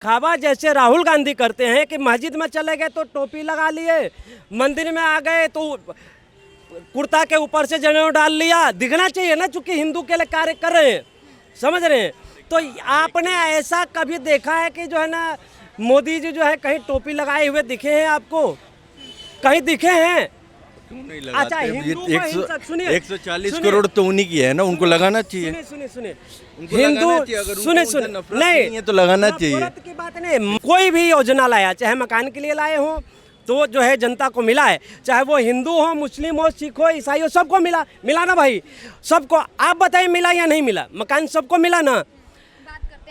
दिखावा जैसे राहुल गांधी करते हैं कि मस्जिद में चले गए तो टोपी लगा लिए, मंदिर में आ गए तो कुर्ता के ऊपर से जनेऊ डाल लिया। दिखना चाहिए ना, चूंकि हिंदू के लिए कार्य कर रहे हैं, समझ रहे हैं। तो आपने ऐसा कभी देखा है कि जो है ना मोदी जी जो है कहीं टोपी लगाए हुए दिखे हैं आपको? कहीं दिखे हैं? क्यों नहीं लगाते? अच्छा, हिंदू को हिंसक, सुनिए, 140 करोड़ तो उन्हीं की है ना, उनको लगाना चाहिए। सुनिए उनको लगाना चाहिए, अगर उनको उनसे नफरत नहीं है तो लगाना चाहिए। नफरत की बात नहीं, कोई भी योजना लाया, चाहे मकान के लिए लाए हो तो जो है जनता को मिला है, चाहे वो हिंदू हो, मुस्लिम हो, सिख हो, ईसाई हो, सबको मिला ना भाई, सबको। आप बताइए मिला या नहीं मिला? मकान सबको मिला ना।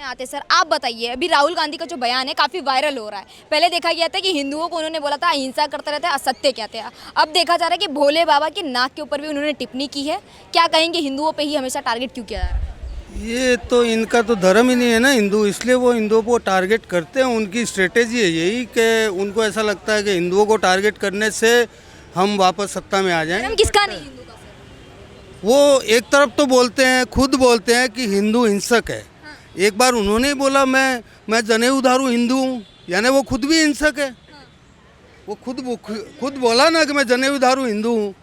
आते सर, आप बताइए, अभी राहुल गांधी का जो बयान है काफ़ी वायरल हो रहा है। पहले देखा गया था कि हिंदुओं को उन्होंने बोला था अहिंसा करते रहते हैं, असत्य कहते हैं। अब देखा जा रहा है कि भोले बाबा के नाक के ऊपर भी उन्होंने टिप्पणी की है। क्या कहेंगे, हिंदुओं पे ही हमेशा टारगेट क्यों किया जा रहा है? ये तो इनका तो धर्म ही नहीं है ना हिंदू, इसलिए वो हिंदुओं को टारगेट करते हैं। उनकी स्ट्रेटेजी है यही कि उनको ऐसा लगता है कि हिंदुओं को टारगेट करने से हम वापस सत्ता में आ जाएं। धर्म किसका नहीं हिंदू का सर? वो एक तरफ तो बोलते हैं, खुद बोलते हैं कि हिंदू हिंसक है। एक बार उन्होंने ही बोला मैं जनेऊ धारू हिंदू हूँ, यानी वो खुद भी हिंसक है। वो खुद बोला ना कि मैं जनेऊ धारू हिंदू हूँ।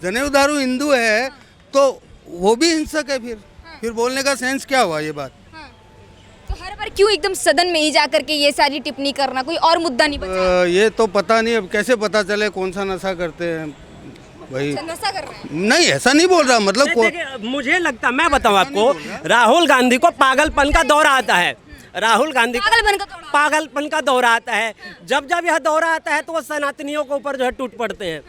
जनेऊ धारू हिंदू है तो वो भी हिंसक है। फिर बोलने का सेंस क्या हुआ ये बात? तो हर बार क्यों एकदम सदन में ही जाकर के ये सारी टिप्पणी करना? कोई और मुद्दा नहीं बचा? ये तो पता नहीं, अब कैसे पता चले कौन सा नशा करते हैं भाई। नशा कर रहे हैं? नहीं, ऐसा नहीं बोल रहा, मतलब देखिए, मुझे लगता, मैं बताऊं आपको, राहुल गांधी को पागलपन का दौरा आता है। राहुल गांधी को पागलपन का दौरा आता है। जब यह दौरा आता है तो वो सनातनियों के ऊपर जो है टूट पड़ते हैं,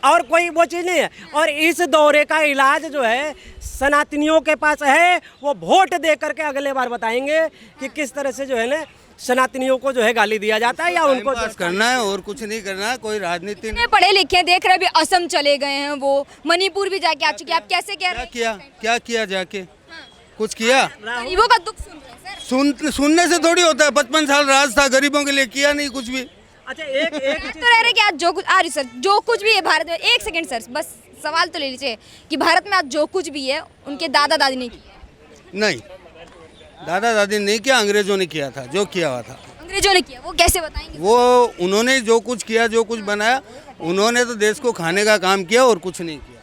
और कोई वो चीज़ नहीं है। और इस दौरे का इलाज जो है सनातनियों के पास है, वो वोट दे करके अगले बार बताएंगे कि किस तरह से जो है ना सनातनियों को जो है गाली दिया जाता है या उनको पास करना है और कुछ नहीं करना है। कोई राजनीति नहीं। पढ़े लिखे देख रहे, अभी असम चले गए हैं, वो मणिपुर भी जाके आ चुके हैं। आप कैसे कह रहे हैं? क्या किया जाके? कुछ किया? गरीबों का दुख सुन रहे हैं सर। सुनने से थोड़ी होता है। 55 साल राज था, गरीबों के लिए किया नहीं कुछ भी। अच्छा, एक तो रह रहे कि आज जो कुछ आ रही सर, जो कुछ भी है भारत में, एक सेकंड सर, बस सवाल तो ले लीजिए कि भारत में आज जो कुछ भी है उनके दादा दादी ने किया? नहीं, दादा दादी नहीं किया, अंग्रेजों ने किया था। जो किया हुआ था अंग्रेजों ने किया। वो कैसे बताएंगे? वो उन्होंने जो कुछ किया, जो कुछ बनाया, उन्होंने तो देश को खाने का काम किया और कुछ नहीं किया।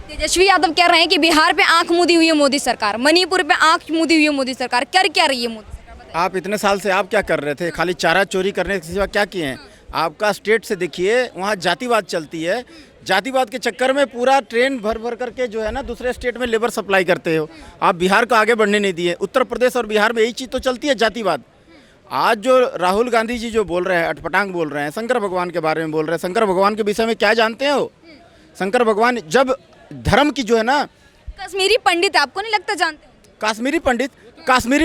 तेजस्वी यादव कह रहे हैं कि बिहार पे आंख मूंदी हुई है मोदी सरकार, मणिपुर पे आंख मूंदी हुई है मोदी सरकार। कर क्या रही है मोदी सरकार? आप इतने साल से आप क्या कर रहे थे? खाली चारा चोरी करने के सिवा क्या किए हैं? आपका स्टेट से देखिए, वहाँ जातिवाद चलती है। जातिवाद के चक्कर में पूरा ट्रेन भर करके जो है ना दूसरे स्टेट में लेबर सप्लाई करते हो। आप बिहार को आगे बढ़ने नहीं दिए। उत्तर प्रदेश और बिहार में यही चीज़ तो चलती है, जातिवाद। आज जो राहुल गांधी जी जो बोल रहे हैं, अटपटांग बोल रहे हैं, शंकर भगवान के बारे में बोल रहे हैं। शंकर भगवान के विषय में क्या जानते हो? शंकर भगवान जब धर्म की जो है ना, कश्मीरी पंडित, आपको नहीं लगता जानते हो? कश्मीरी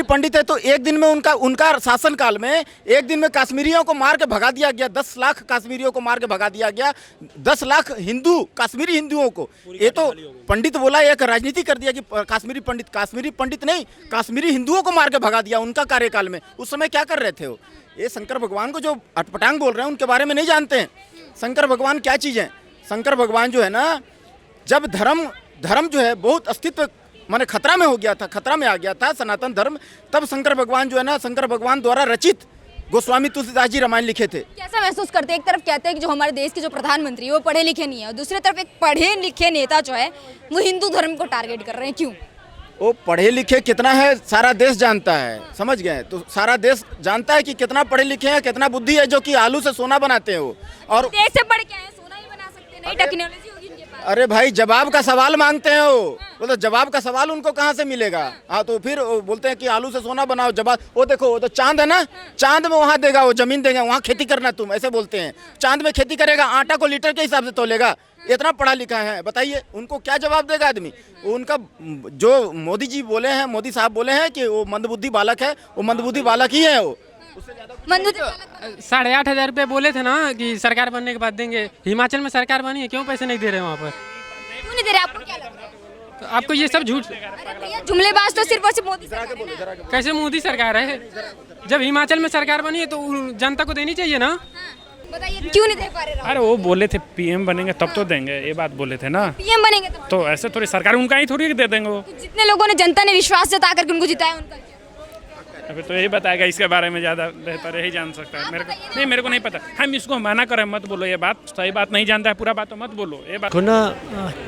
पंडित है तो एक दिन में उनका शासनकाल में एक दिन में कश्मीरियों को मार के भगा दिया गया। 10 लाख कश्मीरियों को मार के भगा दिया गया। 10 लाख हिंदू, कश्मीरी हिंदुओं को। ये तो पंडित बोला, एक राजनीति कर दिया कि कश्मीरी पंडित नहीं, कश्मीरी हिंदुओं को मार के भगा दिया उनका कार्यकाल में। उस समय क्या कर रहे थे वो? ये शंकर भगवान को जो अटपटांग बोल रहे हैं उनके बारे में नहीं जानते हैं। शंकर भगवान क्या चीज़ है? शंकर भगवान जो है ना, जब धर्म जो है बहुत अस्तित्व माने खतरा में हो गया था, खतरा में आ गया था सनातन धर्म, तब शंकर भगवान जो है ना, शंकर भगवान द्वारा रचित गोस्वामी तुलसीदास जी रामायण लिखे थे। कैसा महसूस करते हैं? एक तरफ कहते हैं कि जो हमारे देश के जो प्रधानमंत्री वो पढ़े लिखे नहीं है, और दूसरी तरफ एक पढ़े लिखे नेता जो है वो हिंदू धर्म को टारगेट कर रहे हैं। क्यों? वो पढ़े लिखे कितना है सारा देश जानता है, समझ गए? तो सारा देश जानता है कि कितना पढ़े लिखे हैं, कितना बुद्धि है, जो कि आलू से सोना बनाते हैं वो। और देश से पढ़ के आए, सोना ही बना सकते, नई टेक्नोलॉजी होगी इनके पास। अरे भाई, जवाब का सवाल मांगते हैं वो तो जवाब का सवाल उनको कहाँ से मिलेगा? हाँ, तो फिर बोलते हैं कि आलू से सोना बनाओ। जवाब वो देखो, वो तो चांद है ना, चांद में वहाँ देगा, वो जमीन देगा, वहाँ खेती करना तुम, ऐसे बोलते हैं। चांद में खेती करेगा, आटा को लीटर के हिसाब से तोलेगा। इतना पढ़ा लिखा है, बताइए उनको क्या जवाब देगा आदमी? उनका जो मोदी जी बोले हैं, मोदी साहब बोले हैं कि वो मंदबुद्धि बालक है, वो मंदबुद्धि बालक ही है वो। 8,500 रुपये बोले थे ना कि सरकार बनने के बाद देंगे। हिमाचल में सरकार बनी है, क्यों पैसे नहीं दे रहे वहाँ पर? क्यों नहीं दे रहे? आपको क्या लग रहा है? तो आपको ये सब झूठ? अरे भैया, जुमलेबाज तो सिर्फ और सिर्फ मोदी सरकार है ना। कैसे मोदी सरकार है? जब हिमाचल में सरकार बनी है तो जनता को देनी चाहिए ना। बताइए क्यों नहीं दे पा रहे? अरे वो बोले थे पीएम बनेंगे तब तो देंगे, ये बात बोले थे ना। पीएम बनेंगे तो ऐसे थोड़ी सरकार उनका ही थोड़ी दे देंगे वो। जितने लोगों ने, जनता ने विश्वास जता करके उनको जिताया, उनका क्या? अभी तो यही बताएगा इसके बारे में, ज़्यादा बेहतर यही जान सकता है। मेरे को नहीं पता। हम इसको मना करें मत बोलो, ये बात सही बात नहीं जानता है पूरा बात तो मत बोलो ये बात को ना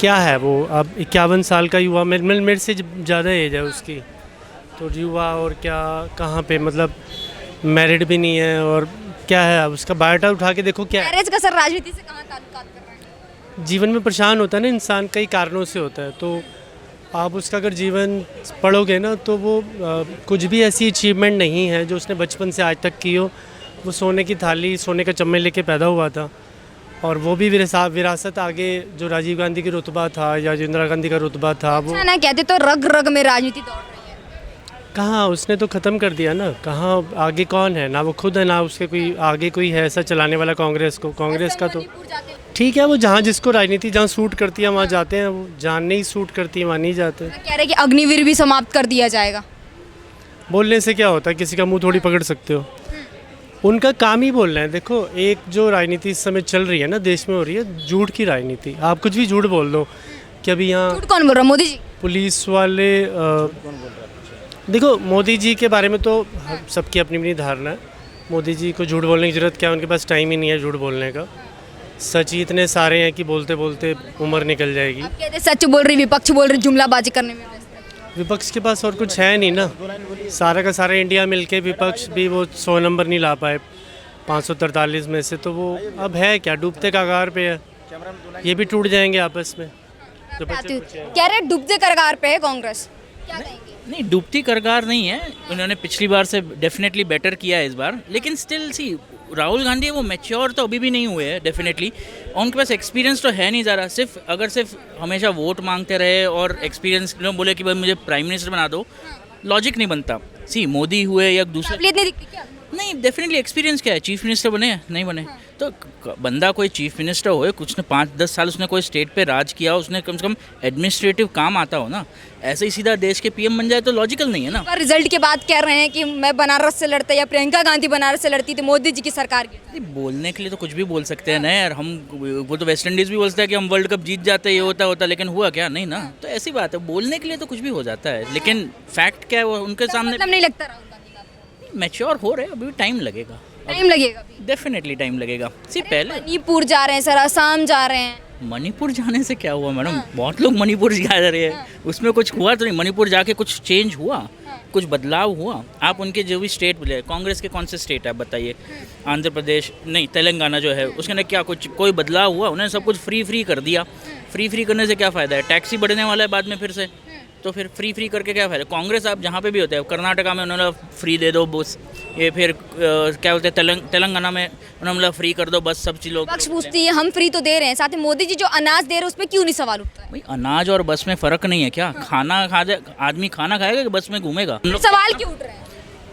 क्या है वो अब 51 साल का युवा, मेरे से ज़्यादा एज है उसकी, तो युवा और क्या कहाँ पे मतलब मैरिड भी नहीं है और क्या है अब उसका बायोडाटा उठा के देखो क्या है। मैरिज का सर राजनीति से कहाँ ताल्लुकात कर रहा है? जीवन में परेशान होता है ना इंसान, कई कारणों से होता है, तो आप उसका अगर जीवन पढ़ोगे ना तो वो कुछ भी ऐसी अचीवमेंट नहीं है जो उसने बचपन से आज तक की हो। वो सोने की थाली सोने का चम्मच लेके पैदा हुआ था और वो भी विरासत आगे जो राजीव गांधी की रुतबा था या जो इंदिरा गांधी का रुतबा था वो अच्छा ना कहते तो रग रग में राजनीति दौड़ रही है। कहाँ उसने तो ख़त्म कर दिया ना, कहाँ आगे कौन है, ना वो खुद है ना उसके कोई आगे कोई है ऐसा चलाने वाला कांग्रेस को। कांग्रेस का तो ठीक है, वो जहाँ जिसको राजनीति जहाँ सूट करती है वहाँ जाते हैं, वो जहाँ नहीं सूट करती है वहाँ नहीं जाते। कह रहे कि अग्निवीर भी समाप्त कर दिया जाएगा। बोलने से क्या होता है, किसी का मुंह थोड़ी पकड़ सकते हो, उनका काम ही बोलना है। देखो एक जो राजनीति इस समय चल रही है ना देश में हो रही है झूठ की राजनीति। आप कुछ भी झूठ बोल दो कि अभी यहाँ झूठ कौन बोल रहा है? मोदी जी? पुलिस वाले देखो मोदी जी के बारे में तो सबकी अपनी अपनी धारणा है। मोदी जी को झूठ बोलने की ज़रूरत क्या है, उनके पास टाइम ही नहीं है झूठ बोलने का। सच ही इतने सारे हैं कि बोलते बोलते उम्र निकल जाएगी। आप कहते सच बोल रही, विपक्ष बोल रही, जुमलाबाजी करने में व्यस्त है। विपक्ष के पास और कुछ है नहीं ना, सारा का सारा इंडिया मिलके विपक्ष भी वो 100 नंबर नहीं ला पाए 543 में से, तो वो अब है क्या, डूबते कगार पे है, ये भी टूट जाएंगे आपस में। तो कह रहे डूबते कगार पे है कांग्रेस, क्या कहेंगे? नहीं, डूबती कगार नहीं है, उन्होंने पिछली बार से डेफिनेटली बेटर किया है इस बार, लेकिन स्टिल सी राहुल गांधी वो मैच्योर तो अभी भी नहीं हुए हैं डेफिनेटली, और उनके पास एक्सपीरियंस तो है नहीं ज़्यादा। सिर्फ हमेशा वोट मांगते रहे और एक्सपीरियंस लोग बोले कि भाई मुझे प्राइम मिनिस्टर बना दो, लॉजिक नहीं बनता। सी मोदी हुए या दूसरे, काबिलियत नहीं दिखती क्या? नहीं, डेफिनेटली एक्सपीरियंस क्या है, चीफ मिनिस्टर बने नहीं बने, तो बंदा कोई चीफ मिनिस्टर हो, कुछ ने 5-10 साल उसने कोई स्टेट पे राज किया, उसने कम से कम एडमिनिस्ट्रेटिव काम आता हो ना, ऐसे ही सीधा देश के पीएम बन जाए तो लॉजिकल नहीं है ना। पर रिजल्ट के बाद कह रहे हैं कि मैं बनारस से लड़ता या प्रियंका गांधी बनारस से लड़ती तो मोदी जी की सरकार की। बोलने के लिए तो कुछ भी बोल सकते हैं ना यार, हम वो तो वेस्ट इंडीज़ भी बोलता है कि हम वर्ल्ड कप जीत जाते, ये होता, लेकिन हुआ क्या, नहीं ना, तो ऐसी बात है, बोलने के लिए तो कुछ भी हो जाता है, लेकिन फैक्ट क्या है वो उनके सामने मतलब नहीं लगता राहुल गांधी का मैच्योर हो रहे, अभी टाइम लगेगा, टाइम लगेगा अभी। डेफिनेटली टाइम लगेगा। सी पहले मणिपुर जा रहे हैं सर, असम जा रहे हैं। मणिपुर जाने से क्या हुआ मैडम, बहुत लोग मणिपुर जा रहे हैं, उसमें कुछ हुआ तो नहीं, मणिपुर जाके कुछ चेंज हुआ, कुछ बदलाव हुआ। आप उनके जो भी स्टेट बोले, कांग्रेस के कौन से स्टेट है आप बताइए, आंध्र प्रदेश नहीं, तेलंगाना जो है उसके अंदर क्या कुछ कोई बदलाव हुआ? उन्होंने सब कुछ फ्री कर दिया। फ्री करने से क्या फ़ायदा है, टैक्स ही बढ़ने वाला है बाद में फिर से, तो फिर फ्री करके क्या फ़ायदा। कांग्रेस आप जहाँ पे भी होते हैं, कर्नाटका में उन्होंने फ्री दे दो बस, ये फिर क्या बोलते हैं तेलंगाना में उन्होंने फ्री कर दो बस, सब चीज़ लोग पक्ष पूछती है हम फ्री तो दे रहे हैं, साथ ही मोदी जी जो अनाज दे रहे हैं उसमें क्यों नहीं सवाल उठता है? भाई अनाज और बस में फ़र्क नहीं है क्या? खाना आदमी खाना खाएगा कि बस में घूमेगा? हम लोग सवाल क्यों उठ रहे हैं?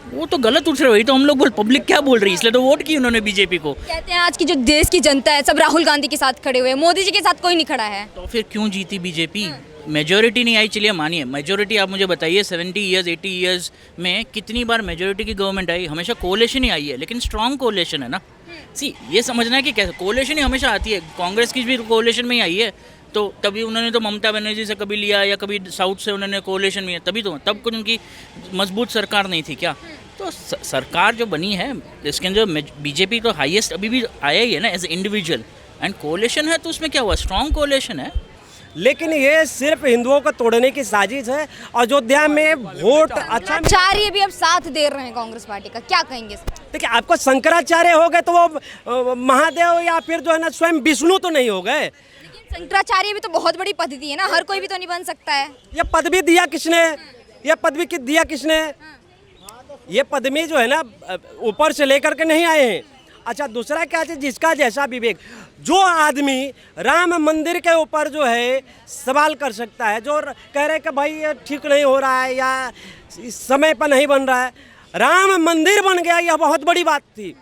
वो तो गलत उठ रहे, वही तो हम लोग पब्लिक क्या बोल रही है, इसलिए तो वोट की उन्होंने बीजेपी को। कहते हैं आज की जो देश की जनता है सब राहुल गांधी के साथ खड़े हुए हैं, मोदी जी के साथ कोई नहीं खड़ा है। तो फिर क्यों जीती बीजेपी? मेजोरिटी नहीं आई, चलिए मानिए मेजोरिटी, आप मुझे बताइए 70 ईयर्स 80 ईयर्स में कितनी बार मेजोरिटी की गवर्नमेंट आई? हमेशा कोलेशन ही आई है, लेकिन स्ट्रॉन्ग कोलेशन है ना। सी ये समझना है कि कैसे कोलेशन ही हमेशा आती है, कांग्रेस की भी कोलेशन में ही आई है, तो तभी उन्होंने तो ममता बनर्जी से कभी लिया या कभी साउथ से उन्होंने कोलेशन में, तभी तो तब कुछ उनकी मजबूत सरकार नहीं थी क्या? तो सरकार जो बनी है इसके अंदर बीजेपी तो हाईएस्ट अभी भी आया ही है ना as a individual, and coalition है तो उसमें क्या हुआ, स्ट्रॉन्ग कोलेशन है। लेकिन ये सिर्फ हिंदुओं को तोड़ने की साजिश है। अयोध्या में वोट अच्छा आचार्य भी अब साथ दे रहे हैं कांग्रेस पार्टी का, क्या कहेंगे? देखिए, आपको शंकराचार्य हो गए तो वो महादेव या फिर जो है ना स्वयं विष्णु तो नहीं हो गए। शंकराचार्य भी तो बहुत बड़ी पद्धति है ना, हर कोई भी तो नहीं बन सकता है। ये पदवी दिया किसने, ये पदवी दिया किसने? ये पदवी जो है ना ऊपर से लेकर के नहीं आए हैं। अच्छा, दूसरा क्या है, जिसका जैसा विवेक, जो आदमी राम मंदिर के ऊपर जो है सवाल कर सकता है, जो कह रहे कि भाई ये ठीक नहीं हो रहा है या इस समय पर नहीं बन रहा है, राम मंदिर बन गया, यह बहुत बड़ी बात थी।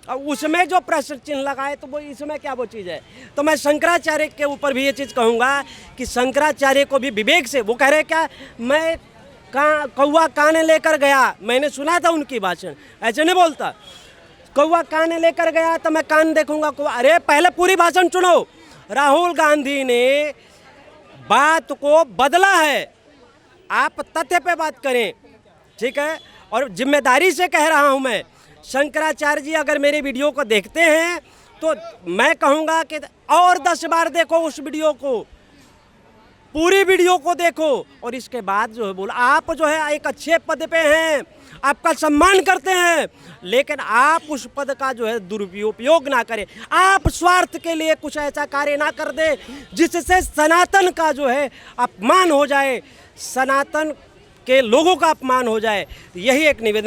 और उसमें जो प्रश्न चिन्ह लगाए तो वो इसमें क्या वो चीज़ है। तो मैं शंकराचार्य के ऊपर भी ये चीज़ कहूँगा कि शंकराचार्य को भी विवेक से, वो कह रहे क्या, मैं कौवा कान लेकर गया, मैंने सुना था उनकी भाषण, ऐसे नहीं बोलता, कौवा कान लेकर गया तो मैं कान देखूंगा कौवा। अरे पहले पूरी भाषण सुनो। राहुल गांधी ने बात को बदला है, आप तथ्य पे बात करें, ठीक है। और जिम्मेदारी से कह रहा हूँ मैं, शंकराचार्य जी अगर मेरे वीडियो को देखते हैं तो मैं कहूँगा कि और 10 बार देखो उस वीडियो को, पूरी वीडियो को देखो, और इसके बाद जो है बोलो आप जो है एक अच्छे पद पे हैं, आपका सम्मान करते हैं, लेकिन आप उस पद का जो है दुरुपयोग ना करें, आप स्वार्थ के लिए कुछ ऐसा कार्य ना कर दे जिससे सनातन का जो है अपमान हो जाए, सनातन के लोगों का अपमान हो जाए। यही एक निवेदन